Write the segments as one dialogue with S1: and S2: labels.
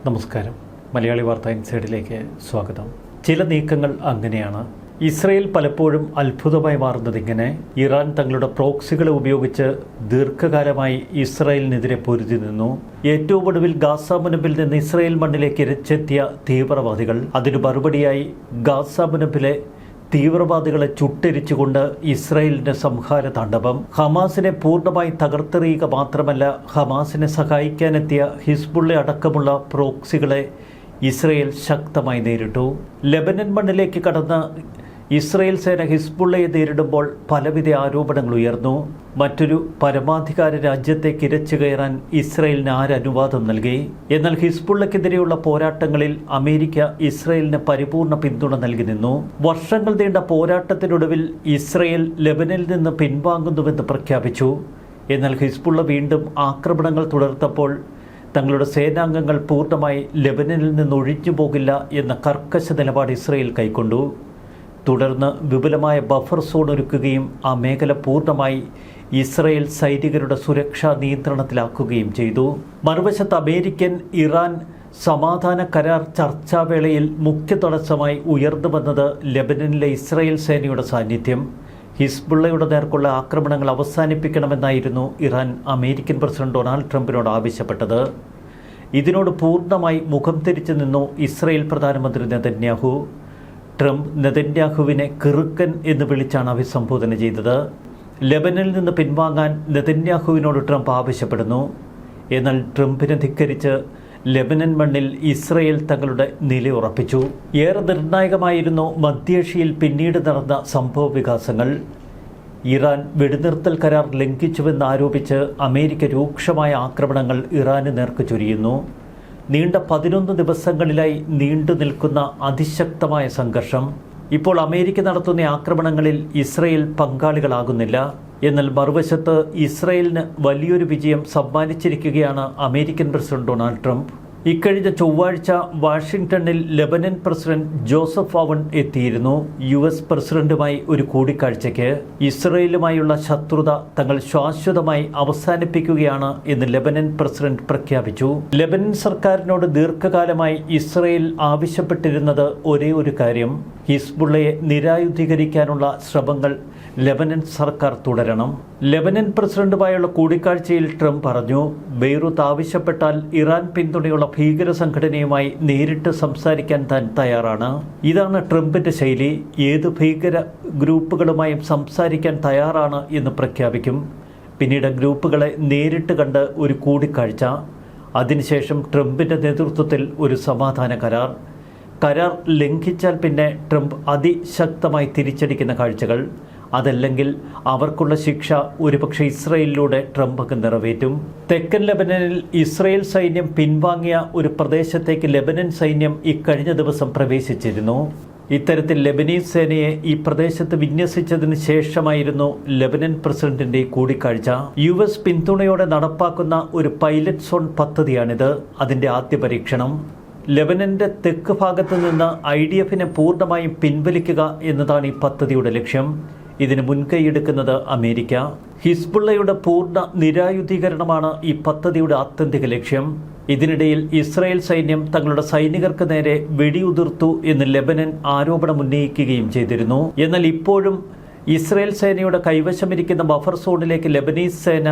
S1: നമസ്കാരം. മലയാളി വാർത്ത ഇൻസൈഡിലേക്ക് സ്വാഗതം. ചില നീക്കങ്ങൾ അങ്ങനെയാണ്. ഇസ്രയേൽ പലപ്പോഴും അത്ഭുതമായി മാറുന്നത് ഇങ്ങനെ. ഇറാൻ തങ്ങളുടെ പ്രോക്സികളെ ഉപയോഗിച്ച് ദീർഘകാലമായി ഇസ്രായേലിനെതിരെ പൊരുതി നിന്നു. ഏറ്റവും ഒടുവിൽ ഗാസ മുനമ്പിൽ നിന്ന് ഇസ്രായേൽ മണ്ണിലേക്ക് ഇരച്ചെത്തിയ തീവ്രവാദികൾ അതിനു മറുപടിയായി ഗാസ മുനമ്പിലെ തീവ്രവാദികളെ ചുട്ടെരിച്ചുകൊണ്ട് ഇസ്രായേലിന്റെ സംഹാര താണ്ഡവം. ഹമാസിനെ പൂർണ്ണമായി തകർത്തെറിയുക മാത്രമല്ല, ഹമാസിനെ സഹായിക്കാനെത്തിയ ഹിസ്ബുള്ള അടക്കമുള്ള പ്രോക്സികളെ ഇസ്രായേൽ ശക്തമായി നേരിട്ടു. ലെബനൻ മണ്ണിലേക്ക് കടന്ന് ഇസ്രായേൽ സേന ഹിസ്ബുള്ളയെ നേരിടുമ്പോൾ പലവിധ ആരോപണങ്ങൾ ഉയർന്നു. മറ്റൊരു പരമാധികാര രാജ്യത്തേക്ക് ഇരച്ചു കയറാൻ ഇസ്രായേലിന് അനുവാദം നൽകി? എന്നാൽ ഹിസ്ബുള്ളക്കെതിരെയുള്ള പോരാട്ടങ്ങളിൽ അമേരിക്ക ഇസ്രായേലിന് പരിപൂർണ പിന്തുണ നൽകി നിന്നു. വർഷങ്ങൾ നീണ്ട പോരാട്ടത്തിനൊടുവിൽ ഇസ്രായേൽ ലെബനിൽ നിന്ന് പിൻവാങ്ങുന്നുവെന്ന് പ്രഖ്യാപിച്ചു. എന്നാൽ ഹിസ്ബുള്ള വീണ്ടും ആക്രമണങ്ങൾ തുടർത്തപ്പോൾ തങ്ങളുടെ സേനാംഗങ്ങൾ പൂർണ്ണമായി ലെബനനിൽ നിന്ന് ഒഴിഞ്ഞു പോകില്ല എന്ന കർക്കശ നിലപാട് ഇസ്രായേൽ കൈക്കൊണ്ടു. തുടർന്ന് വിപുലമായ ബഫർ സോൺ ഒരുക്കുകയും ആ മേഖല പൂർണ്ണമായി ഇസ്രായേൽ സൈനികരുടെ സുരക്ഷാ നിയന്ത്രണത്തിലാക്കുകയും ചെയ്തു. മറുവശത്ത് അമേരിക്കൻ ഇറാൻ സമാധാന കരാർ ചർച്ചാവേളയിൽ മുഖ്യ തടസ്സമായി ഉയർന്നു വന്നത് ലെബനനിലെ ഇസ്രായേൽ സേനയുടെ സാന്നിധ്യം. ഹിസ്ബുള്ളയുടെ നേർക്കുള്ള ആക്രമണങ്ങൾ അവസാനിപ്പിക്കണമെന്നായിരുന്നു ഇറാൻ അമേരിക്കൻ പ്രസിഡന്റ് ഡൊണാൾഡ് ട്രംപിനോട് ആവശ്യപ്പെട്ടത്. ഇതിനോട് പൂർണ്ണമായി മുഖം തിരിച്ചു നിന്നു ഇസ്രായേൽ പ്രധാനമന്ത്രി നെതന്യാഹു. ട്രംപ് നെതന്യാഹുവിനെ കിറുക്കൻ എന്ന് വിളിച്ചാണ് അഭിസംബോധന ചെയ്തത്. ലെബനിൽ നിന്ന് പിൻവാങ്ങാൻ നെതന്യാഹുവിനോട് ട്രംപ് ആവശ്യപ്പെടുന്നു. എന്നാൽ ട്രംപിനെ ധിക്കരിച്ച് ലെബനൻ മണ്ണിൽ ഇസ്രായേൽ തങ്ങളുടെ നിലയുറപ്പിച്ചു. ഏറെ നിർണായകമായിരുന്നു മധ്യേഷ്യയിൽ പിന്നീട് നടന്ന സംഭവ വികാസങ്ങൾ. ഇറാൻ വെടിനിർത്തൽ കരാർ ലംഘിച്ചുവെന്നാരോപിച്ച് അമേരിക്ക രൂക്ഷമായ ആക്രമണങ്ങൾ ഇറാന് നേർക്ക് ചൊരിയുന്നു. നീണ്ട 11 ദിവസങ്ങളിലായി നീണ്ടു നിൽക്കുന്ന അതിശക്തമായ സംഘർഷം. ഇപ്പോൾ അമേരിക്ക നടത്തുന്ന ആക്രമണങ്ങളിൽ ഇസ്രായേൽ പങ്കാളികളാകുന്നില്ല. എന്നാൽ മറുവശത്ത് ഇസ്രായേലിന് വലിയൊരു വിജയം സമ്മാനിച്ചിരിക്കുകയാണ് അമേരിക്കൻ പ്രസിഡന്റ് ഡൊണാൾഡ് ട്രംപ്. ഇക്കഴിഞ്ഞ ചൊവ്വാഴ്ച വാഷിംഗ്ടണിൽ ലെബനൻ പ്രസിഡന്റ് ജോസഫ് ഔൺ എത്തിയിരുന്നു. US പ്രസിഡന്റുമായി ഒരു കൂടിക്കാഴ്ചയ്ക്ക്. ഇസ്രായേലുമായുള്ള ശത്രുത തങ്ങൾ ശാശ്വതമായി അവസാനിപ്പിക്കുകയാണ് എന്ന് ലെബനൻ പ്രസിഡന്റ് പ്രഖ്യാപിച്ചു. ലെബനൻ സർക്കാരിനോട് ദീർഘകാലമായി ഇസ്രായേൽ ആവശ്യപ്പെട്ടിരുന്നത് ഒരേ ഒരു കാര്യം: ഹിസ്ബുള്ളയെ നിരായുധീകരിക്കാനുള്ള ശ്രമങ്ങൾ ലെബനൻ സർക്കാർ തുടരണം. ലെബനൻ പ്രസിഡന്റുമായുള്ള കൂടിക്കാഴ്ചയിൽ ട്രംപ് പറഞ്ഞു, ബെയ്റൂത്ത് ആവശ്യപ്പെട്ടാൽ ഇറാൻ പിന്തുണയുള്ള ഭീകര സംഘടനയുമായി നേരിട്ട് സംസാരിക്കാൻ താൻ തയ്യാറാണ്. ഇതാണ് ട്രംപിന്റെ ശൈലി. ഏത് ഭീകര ഗ്രൂപ്പുകളുമായും സംസാരിക്കാൻ തയ്യാറാണ് എന്ന് പ്രഖ്യാപിക്കും. പിന്നീട് ഗ്രൂപ്പുകളെ നേരിട്ട് കണ്ട് ഒരു കൂടിക്കാഴ്ച. അതിനുശേഷം ട്രംപിന്റെ നേതൃത്വത്തിൽ ഒരു സമാധാന കരാർ ലംഘിച്ചാൽ പിന്നെ ട്രംപ് അതിശക്തമായി തിരിച്ചടിക്കുന്ന കാഴ്ചകൾ. അതല്ലെങ്കിൽ അവർക്കുള്ള ശിക്ഷ ഒരുപക്ഷെ ഇസ്രായേലിലൂടെ ട്രംപ് നിറവേറ്റും. തെക്കൻ ലെബനനിൽ ഇസ്രായേൽ സൈന്യം പിൻവാങ്ങിയ ഒരു പ്രദേശത്തേക്ക് ലെബനൻ സൈന്യം ഇക്കഴിഞ്ഞ ദിവസം പ്രവേശിച്ചിരുന്നു. ഇത്തരത്തിൽ ലെബനീസ് സേനയെ ഈ പ്രദേശത്ത് വിന്യസിച്ചതിന് ശേഷമായിരുന്നു ലെബനൻ പ്രസിഡന്റിന്റെ കൂടിക്കാഴ്ച. US പിന്തുണയോടെ നടപ്പാക്കുന്ന ഒരു പൈലറ്റ് സോൺ പദ്ധതിയാണിത്. അതിന്റെ ആദ്യ പരീക്ഷണം. ലെബനന്റെ തെക്ക് ഭാഗത്ത് നിന്ന് IDFനെ പൂർണ്ണമായും പിൻവലിക്കുക എന്നതാണ് ഈ പദ്ധതിയുടെ ലക്ഷ്യം. ഇതിന് മുൻകൈയെടുക്കുന്നത് അമേരിക്ക. ഹിസ്ബുള്ളയുടെ പൂർണ്ണ നിരായുധീകരണമാണ് ഈ പദ്ധതിയുടെ ആത്യന്തിക ലക്ഷ്യം. ഇതിനിടയിൽ ഇസ്രായേൽ സൈന്യം തങ്ങളുടെ സൈനികർക്ക് നേരെ വെടിയുതിർത്തു എന്ന് ലെബനൻ ആരോപണം ഉന്നയിക്കുകയും ചെയ്തിരുന്നു. എന്നാൽ ഇപ്പോഴും ഇസ്രായേൽ സേനയുടെ കൈവശമിരിക്കുന്ന ബഫർ സോണിലേക്ക് ലെബനീസ് സേന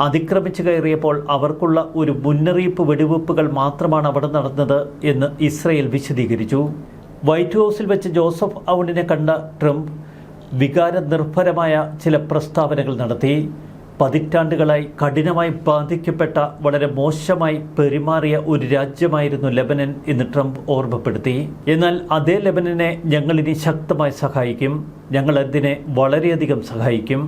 S1: അതിക്രമിച്ചു കയറിയപ്പോൾ അവർക്കുള്ള ഒരു മുന്നറിയിപ്പ് വെടിവെപ്പുകൾ മാത്രമാണ് അവിടെ നടന്നത് എന്ന് ഇസ്രായേൽ വിശദീകരിച്ചു. വൈറ്റ് ഹൗസിൽ വെച്ച് ജോസഫ് ഔണിനെ കണ്ട ട്രംപ് വികാരനിർഭരമായ ചില പ്രസ്താവനകൾ നടത്തി. പതിറ്റാണ്ടുകളായി കഠിനമായി ബാധിക്കപ്പെട്ട, വളരെ മോശമായി പെരുമാറിയ ഒരു രാജ്യമായിരുന്നു ലെബനൻ എന്ന് ട്രംപ് ഓർമ്മപ്പെടുത്തി. എന്നാൽ അതേ ലെബനനെ ഞങ്ങളിനി ശക്തമായി സഹായിക്കും. ഞങ്ങൾ അതിനെ വളരെയധികം സഹായിക്കും.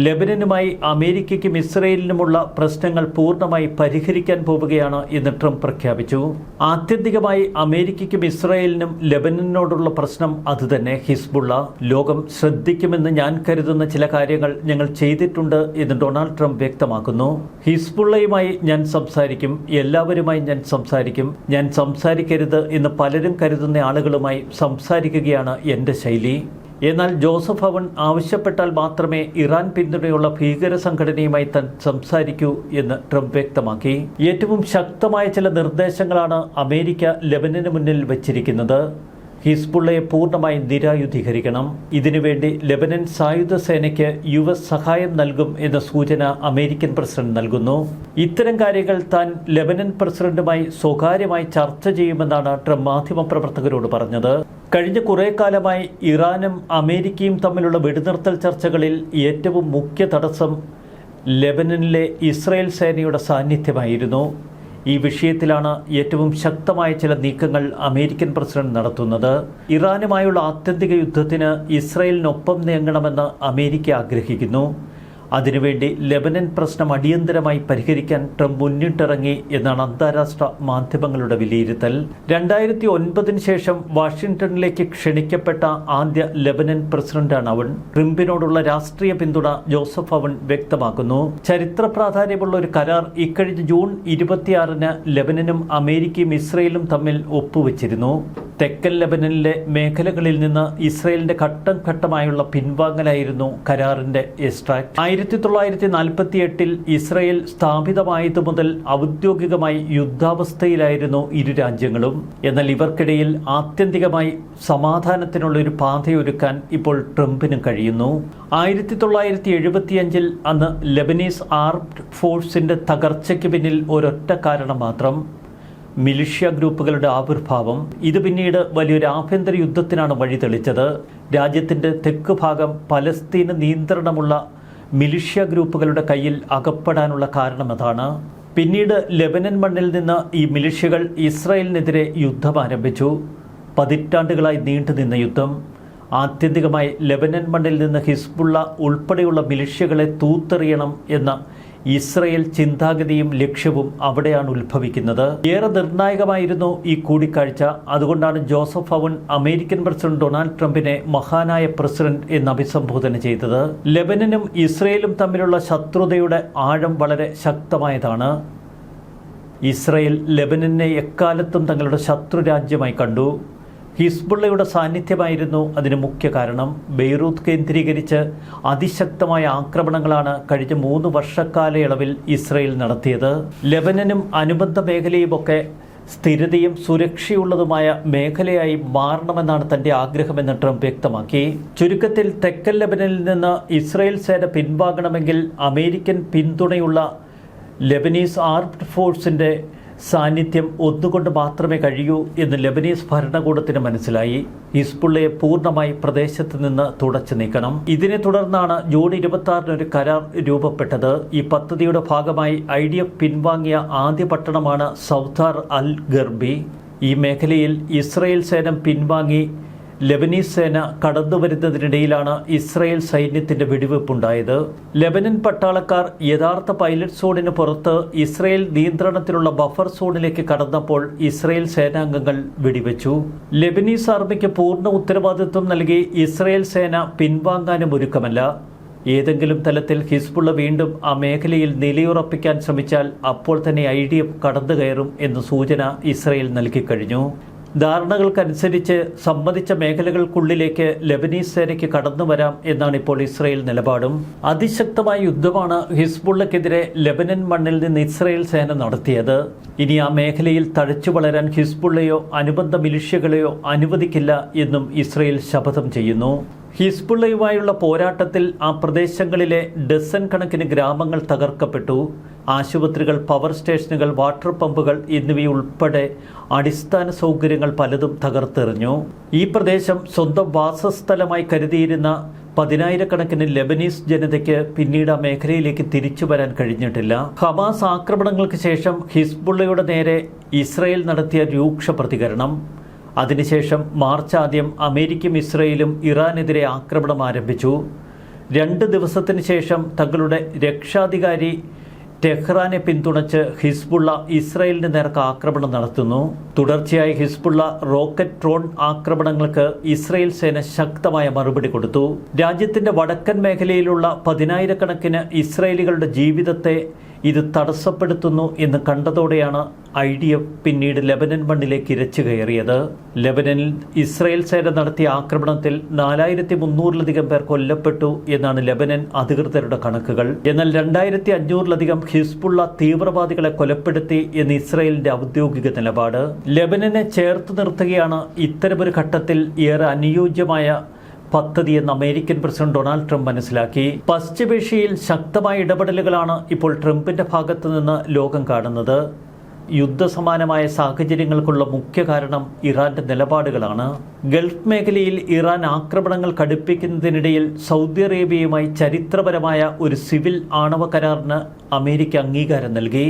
S1: ലെബനനുമായി അമേരിക്കയ്ക്കും ഇസ്രയേലിനുമുള്ള പ്രശ്നങ്ങൾ പൂർണ്ണമായി പരിഹരിക്കാൻ പോവുകയാണ് എന്ന് ട്രംപ് പ്രഖ്യാപിച്ചു. ആത്യന്തികമായി അമേരിക്കയ്ക്കും ഇസ്രയേലിനും ലെബനനോടുള്ള പ്രശ്നം അതുതന്നെ, ഹിസ്ബുള്ള. ലോകം ശ്രദ്ധിക്കുമെന്ന് ഞാൻ കരുതുന്ന ചില കാര്യങ്ങൾ ഞങ്ങൾ ചെയ്തിട്ടുണ്ട് എന്ന് ഡൊണാൾഡ് ട്രംപ് വ്യക്തമാക്കുന്നു. ഹിസ്ബുള്ളയുമായി ഞാൻ സംസാരിക്കും, എല്ലാവരുമായി ഞാൻ സംസാരിക്കും. ഞാൻ സംസാരിക്കരുത് എന്ന് പലരും കരുതുന്ന ആളുകളുമായി സംസാരിക്കുകയാണ് എൻ്റെ ശൈലി. എന്നാൽ ജോസഫ് അവൻ ആവശ്യപ്പെട്ടാൽ മാത്രമേ ഇറാൻ പിന്തുണയുള്ള ഭീകര സംഘടനയുമായി താൻ സംസാരിക്കൂ എന്ന് ട്രംപ് വ്യക്തമാക്കി. ഏറ്റവും ശക്തമായ ചില നിർദ്ദേശങ്ങളാണ് അമേരിക്ക ലെബനന് മുന്നിൽ വച്ചിരിക്കുന്നത്. ഹിസ്ബുള്ളയെ പൂർണ്ണമായി നിരായുധീകരിക്കണം. ഇതിനുവേണ്ടി ലെബനൻ സായുധ സേനയ്ക്ക് US സഹായം നൽകും എന്ന സൂചന അമേരിക്കൻ പ്രസിഡന്റ് നൽകുന്നു. ഇത്തരം കാര്യങ്ങൾ താൻ ലെബനൻ പ്രസിഡന്റുമായി സ്വകാര്യമായി ചർച്ച ചെയ്യുമെന്നാണ് ട്രംപ് മാധ്യമപ്രവർത്തകരോട് പറഞ്ഞത്. കഴിഞ്ഞ കുറേ കാലമായി ഇറാനും അമേരിക്കയും തമ്മിലുള്ള വെടിനിർത്തൽ ചർച്ചകളിൽ ഏറ്റവും മുഖ്യ തടസ്സം ലെബനനിലെ ഇസ്രായേൽ സേനയുടെ സാന്നിധ്യമായിരുന്നു. ഈ വിഷയത്തിലാണ് ഏറ്റവും ശക്തമായ ചില നീക്കങ്ങൾ അമേരിക്കൻ പ്രസിഡന്റ് നടത്തുന്നത്. ഇറാനുമായുള്ള ആത്യന്തിക യുദ്ധത്തിന് ഇസ്രായേലിനൊപ്പം നീങ്ങണമെന്ന് അമേരിക്ക ആഗ്രഹിക്കുന്നു. അതിനുവേണ്ടി ലെബനൻ പ്രശ്നം അടിയന്തരമായി പരിഹരിക്കാൻ ട്രംപ് മുന്നിട്ടിറങ്ങി എന്നാണ് അന്താരാഷ്ട്ര മാധ്യമങ്ങളുടെ വിലയിരുത്തൽ. 2009 ശേഷം വാഷിംഗ്ടണിലേക്ക് ക്ഷണിക്കപ്പെട്ട ആദ്യ ലെബനൻ പ്രസിഡന്റാണ് അവൻ. ട്രംപിനോടുള്ള രാഷ്ട്രീയ പിന്തുണ ജോസഫ് അവൻ വ്യക്തമാക്കുന്നു. ചരിത്ര പ്രാധാന്യമുള്ള ഒരു കരാർ ഇക്കഴിഞ്ഞ ജൂൺ 26 ലെബനനും അമേരിക്കയും ഇസ്രയേലും തമ്മിൽ ഒപ്പുവെച്ചിരുന്നു. തെക്കൻ ലെബനനിലെ മേഖലകളിൽ നിന്ന് ഇസ്രയേലിന്റെ ഘട്ടം ഘട്ടമായുള്ള പിൻവാങ്ങലായിരുന്നു കരാറിന്റെ എക്സ്ട്രാക്ട്. 1948 ഇസ്രയേൽ സ്ഥാപിതമായതു മുതൽ ഔദ്യോഗികമായി യുദ്ധാവസ്ഥയിലായിരുന്നു ഇരു രാജ്യങ്ങളും. എന്നാൽ ഇവർക്കിടയിൽ ആത്യന്തികമായി സമാധാനത്തിനുള്ള ഒരു പാതയൊരുക്കാൻ ഇപ്പോൾ ട്രംപിന് കഴിയുന്നു. 1975 അന്ന് ലെബനീസ് ആർംഡ് ഫോഴ്സിന്റെ തകർച്ചയ്ക്ക് പിന്നിൽ ഒരൊറ്റ കാരണം മാത്രം: മിലിഷ്യ ഗ്രൂപ്പുകളുടെ ആവിർഭാവം. ഇത് പിന്നീട് വലിയൊരു ആഭ്യന്തര യുദ്ധത്തിനാണ് വഴിതെളിച്ചത്. രാജ്യത്തിൻ്റെ തെക്ക് ഭാഗം പലസ്തീന് നിയന്ത്രണമുള്ള മിലിഷ്യ ഗ്രൂപ്പുകളുടെ കയ്യിൽ അകപ്പെടാനുള്ള കാരണം അതാണ്. പിന്നീട് ലെബനൻ മണ്ണിൽ നിന്ന് ഈ മിലിഷ്യകൾ ഇസ്രായേലിനെതിരെ യുദ്ധം ആരംഭിച്ചു. പതിറ്റാണ്ടുകളായി നീണ്ടുനിന്ന യുദ്ധം. ആത്യന്തികമായി ലെബനൻ മണ്ണിൽ നിന്ന് ഹിസ്ബുള്ള ഉൾപ്പെടെയുള്ള മിലിഷ്യകളെ തൂത്തെറിയണം എന്ന ഇസ്രയേൽ ചിന്താഗതിയും ലക്ഷ്യവും അവിടെയാണ് ഉത്ഭവിക്കുന്നത്. ഏറെ നിർണായകമായിരുന്നു ഈ കൂടിക്കാഴ്ച. അതുകൊണ്ടാണ് ജോസഫ് അവൻ അമേരിക്കൻ പ്രസിഡന്റ് ഡൊണാൾഡ് ട്രംപിനെ മഹാനായ പ്രസിഡന്റ് എന്ന് അഭിസംബോധന ചെയ്തത്. ലെബനനും ഇസ്രയേലും തമ്മിലുള്ള ശത്രുതയുടെ ആഴം വളരെ ശക്തമായതാണ്. ഇസ്രയേൽ ലെബനനെ എക്കാലത്തും തങ്ങളുടെ ശത്രു രാജ്യമായി കണ്ടു. ഹിസ്ബുള്ളയുടെ സാന്നിധ്യമായിരുന്നു അതിന് മുഖ്യ കാരണം. ബെയ്റൂത്ത് കേന്ദ്രീകരിച്ച് അതിശക്തമായ ആക്രമണങ്ങളാണ് കഴിഞ്ഞ 3 വർഷക്കാലയളവിൽ ഇസ്രയേൽ നടത്തിയത്. ലെബനനും അനുബന്ധ മേഖലയുമൊക്കെ സ്ഥിരതയും സുരക്ഷയുള്ളതുമായ മേഖലയായി മാറണമെന്നാണ് തന്റെ ആഗ്രഹമെന്ന് ട്രംപ് വ്യക്തമാക്കി. ചുരുക്കത്തിൽ തെക്കൻ ലെബനനിൽ നിന്ന് ഇസ്രയേൽ സേന പിൻവാങ്ങണമെങ്കിൽ അമേരിക്കൻ പിന്തുണയുള്ള ലെബനീസ് ആർംഡ് ഫോഴ്സിന്റെ സാന്നിധ്യം ഒന്നുകൊണ്ട് മാത്രമേ കഴിയൂ എന്ന് ലെബനീസ് ഭരണകൂടത്തിന് മനസ്സിലായി. ഹിസ്ബുള്ളയെ പൂർണ്ണമായി പ്രദേശത്ത് നിന്ന് തുടച്ചു നീക്കണം. ഇതിനെ തുടർന്നാണ് ജൂൺ 26 ഒരു കരാർ രൂപപ്പെട്ടത്. ഈ പദ്ധതിയുടെ ഭാഗമായി IDF പിൻവാങ്ങിയ ആദ്യ പട്ടണമാണ് സൗദാർ അൽ ഗർബി. ഈ മേഖലയിൽ ഇസ്രയേൽ സേന പിൻവാങ്ങി ലെബനീസ് സേന കടന്നുവരുന്നതിനിടയിലാണ് ഇസ്രായേൽ സൈന്യത്തിന്റെ വെടിവെപ്പുണ്ടായത്. ലെബനൻ പട്ടാളക്കാർ യഥാർത്ഥ പൈലറ്റ് സോണിന് പുറത്ത് ഇസ്രായേൽ നിയന്ത്രണത്തിലുള്ള ബഫർ സോണിലേക്ക് കടന്നപ്പോൾ ഇസ്രായേൽ സേനാംഗങ്ങൾ വെടിവെച്ചു. ലെബനീസ് ആർമിക്ക് പൂർണ്ണ ഉത്തരവാദിത്വം നൽകി ഇസ്രായേൽ സേന പിൻവാങ്ങാനും ഒരുക്കമല്ല. ഏതെങ്കിലും തലത്തിൽ ഹിസ്ബുള്ള വീണ്ടും ആ മേഖലയിൽ നിലയുറപ്പിക്കാൻ ശ്രമിച്ചാൽ അപ്പോൾ തന്നെ IDF കടന്നു കയറും എന്ന സൂചന ഇസ്രായേൽ നൽകിക്കഴിഞ്ഞു. ധാരണകൾക്കനുസരിച്ച് സമ്മതിച്ച മേഖലകൾക്കുള്ളിലേക്ക് ലെബനീസ് സേനയ്ക്ക് കടന്നു വരാം എന്നാണ് ഇപ്പോൾ ഇസ്രായേൽ നിലപാടും. അതിശക്തമായ യുദ്ധമാണ് ഹിസ്ബുള്ളക്കെതിരെ ലെബനൻ മണ്ണിൽ നിന്ന് ഇസ്രായേൽ സേന നടത്തിയത്. ഇനി ആ മേഖലയിൽ തഴച്ചു വളരാൻ ഹിസ്ബുള്ളയോ അനുബന്ധ മിലിഷ്യകളെയോ അനുവദിക്കില്ല എന്നും ഇസ്രായേൽ ശപഥം ചെയ്യുന്നു. ഹിസ്ബുള്ളയുമായുള്ള പോരാട്ടത്തിൽ ആ പ്രദേശങ്ങളിലെ ഡസൻ കണക്കിന് ഗ്രാമങ്ങൾ തകർക്കപ്പെട്ടു. ആശുപത്രികൾ, പവർ സ്റ്റേഷനുകൾ, വാട്ടർ പമ്പുകൾ എന്നിവയുൾപ്പെടെ അടിസ്ഥാന സൗകര്യങ്ങൾ പലതും തകർത്തെറിഞ്ഞു. ഈ പ്രദേശം സ്വന്തം വാസസ്ഥലമായി കരുതിയിരുന്ന 10,000-കണക്കിന് ലെബനീസ് ജനതയ്ക്ക് പിന്നീട് ആ മേഖലയിലേക്ക് തിരിച്ചു വരാൻ കഴിഞ്ഞിട്ടില്ല. ഹമാസ് ആക്രമണങ്ങൾക്ക് ശേഷം ഹിസ്ബുള്ളയുടെ നേരെ ഇസ്രായേൽ നടത്തിയ രൂക്ഷ പ്രതികരണം. അതിനുശേഷം മാർച്ച് ആദ്യം അമേരിക്കയും ഇസ്രായേലും ഇറാനെതിരെ ആക്രമണം ആരംഭിച്ചു. 2 ദിവസത്തിന് ശേഷം തങ്ങളുടെ രക്ഷാധികാരി ടെഹ്റാനെ പിന്തുണച്ച് ഹിസ്ബുള്ള ഇസ്രായേലിന് നേർക്ക് ആക്രമണം നടത്തുന്നു. തുടർച്ചയായി ഹിസ്ബുള്ള റോക്കറ്റ് ഡ്രോൺ ആക്രമണങ്ങൾക്ക് ഇസ്രായേൽ സേന ശക്തമായ മറുപടി കൊടുത്തു. രാജ്യത്തിന്റെ വടക്കൻ മേഖലയിലുള്ള 10,000-കണക്കിന് ഇസ്രായേലികളുടെ ജീവിതത്തെ ഇത് തടസ്സപ്പെടുത്തുന്നു എന്ന് കണ്ടതോടെയാണ് IDF പിന്നീട് ലെബനൻ മണ്ണിലേക്ക് ഇരച്ചു കയറിയത്. ലെബനനിൽ ഇസ്രായേൽ സേന നടത്തിയ ആക്രമണത്തിൽ 4300-ലധികം പേർ കൊല്ലപ്പെട്ടു എന്നാണ് ലെബനൻ അധികൃതരുടെ കണക്കുകൾ. എന്നാൽ 2500-ലധികം ഹിസ്ബുള്ള തീവ്രവാദികളെ കൊലപ്പെടുത്തി എന്ന് ഇസ്രായേലിന്റെ ഔദ്യോഗിക നിലപാട്. ലെബനനെ ചേർത്ത് നിർത്തുകയാണ് ഇത്തരമൊരു ഘട്ടത്തിൽ ഏറെ അനുയോജ്യമായ പദ്ധതിയെന്ന് അമേരിക്കൻ പ്രസിഡന്റ് ഡൊണാൾഡ് ട്രംപ് മനസ്സിലാക്കി. പശ്ചിമേഷ്യയിൽ ശക്തമായ ഇടപെടലുകളാണ് ഇപ്പോൾ ട്രംപിന്റെ ഭാഗത്തു നിന്ന് ലോകം കാണുന്നത്. യുദ്ധസമാനമായ സാഹചര്യങ്ങൾക്കുള്ള മുഖ്യ കാരണം ഇറാന്റെ നിലപാടുകളാണ്. ഗൾഫ് മേഖലയിൽ ഇറാൻ ആക്രമണങ്ങൾ കടുപ്പിക്കുന്നതിനിടയിൽ സൗദി അറേബ്യയുമായി ചരിത്രപരമായ ഒരു സിവിൽ ആണവ കരാറിന് അമേരിക്ക അംഗീകാരം നൽകി.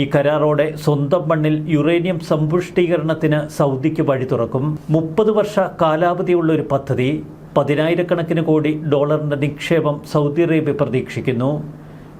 S1: ഈ കരാറോടെ സ്വന്തം മണ്ണിൽ യുറേനിയം സമ്പുഷ്ടീകരണത്തിന് സൗദിക്ക് വഴി തുറക്കും. 30 വർഷ കാലാവധിയുള്ള ഒരു പദ്ധതി. 10,000 കോടി ഡോളറിന്റെ നിക്ഷേപം സൗദി അറേബ്യ പ്രതീക്ഷിക്കുന്നു.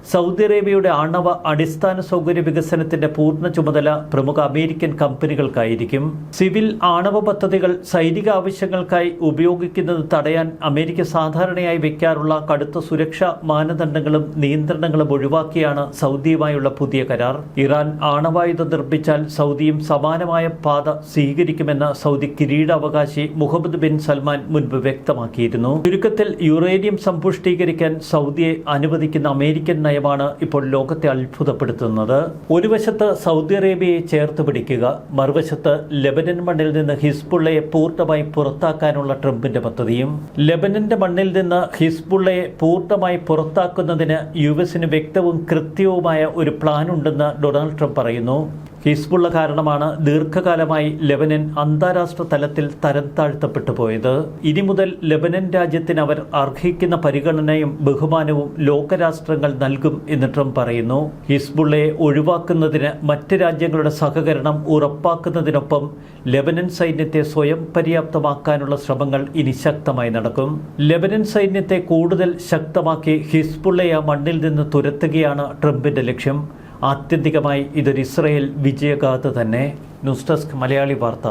S1: സൗദി അറേബ്യയുടെ ആണവ അടിസ്ഥാന സൗകര്യ വികസനത്തിന്റെ പൂർണ്ണ ചുമതല പ്രമുഖ അമേരിക്കൻ കമ്പനികൾക്കായിരിക്കും. സിവിൽ ആണവ പദ്ധതികൾ സൈനിക ആവശ്യങ്ങൾക്കായി ഉപയോഗിക്കുന്നത് തടയാൻ അമേരിക്ക സാധാരണയായി വയ്ക്കാറുള്ള കടുത്ത സുരക്ഷാ മാനദണ്ഡങ്ങളും നിയന്ത്രണങ്ങളും ഒഴിവാക്കിയാണ് സൗദിയുമായുള്ള പുതിയ കരാർ. ഇറാൻ ആണവായുധം നിർമ്മിച്ചാൽ സൗദിയും സമാനമായ പാത സ്വീകരിക്കുമെന്ന് സൗദി കിരീടാവകാശി മുഹമ്മദ് ബിൻ സൽമാൻ മുൻപ് വ്യക്തമാക്കിയിരുന്നു. ചുരുക്കത്തിൽ യുറേനിയം സമ്പുഷ്ടീകരിക്കാൻ സൗദിയെ അനുവദിക്കുന്ന അമേരിക്കൻ മാണ് ഇപ്പോൾ ലോകത്തെ അത്ഭുതപ്പെടുത്തുന്നത്. ഒരു വശത്ത് സൗദി അറേബ്യയെ ചേർത്ത് പിടിക്കുക, മറുവശത്ത് ലെബനൻ മണ്ണിൽ നിന്ന് ഹിസ്ബുള്ളയെ പൂർണ്ണമായി പുറത്താക്കാനുള്ള ട്രംപിന്റെ പദ്ധതിയും. ലെബനന്റെ മണ്ണിൽ നിന്ന് ഹിസ്ബുള്ളയെ പൂർണ്ണമായി പുറത്താക്കുന്നതിന് US-ന് വ്യക്തവും കൃത്യവുമായ ഒരു പ്ലാൻ ഉണ്ടെന്ന് ഡൊണാൾഡ് ട്രംപ് പറയുന്നു. ഹിസ്ബുള്ള കാരണമാണ് ദീർഘകാലമായി ലെബനൻ അന്താരാഷ്ട്ര തലത്തിൽ തരം താഴ്ത്തപ്പെട്ടു പോയത്. ഇനി മുതൽ ലെബനൻ രാജ്യത്തിന് അവർ അർഹിക്കുന്ന പരിഗണനയും ബഹുമാനവും ലോകരാഷ്ട്രങ്ങൾ നൽകും എന്ന് ട്രംപ് പറയുന്നു. ഹിസ്ബുള്ളയെ ഒഴിവാക്കുന്നതിന് മറ്റ് രാജ്യങ്ങളുടെ സഹകരണം ഉറപ്പാക്കുന്നതിനൊപ്പം ലെബനൻ സൈന്യത്തെ സ്വയം പര്യാപ്തമാക്കാനുള്ള ശ്രമങ്ങൾ ഇനി ശക്തമായി നടക്കും. ലെബനൻ സൈന്യത്തെ കൂടുതൽ ശക്തമാക്കി ഹിസ്ബുള്ളയെ മണ്ണിൽ നിന്ന് തുരത്തുകയാണ് ട്രംപിന്റെ ലക്ഷ്യം. ആത്യന്തികമായി ഇതൊരു ഇസ്രായേൽ വിജയഗാഥ തന്നെ. ന്യൂസ് ഡെസ്ക് മലയാളി വാർത്ത.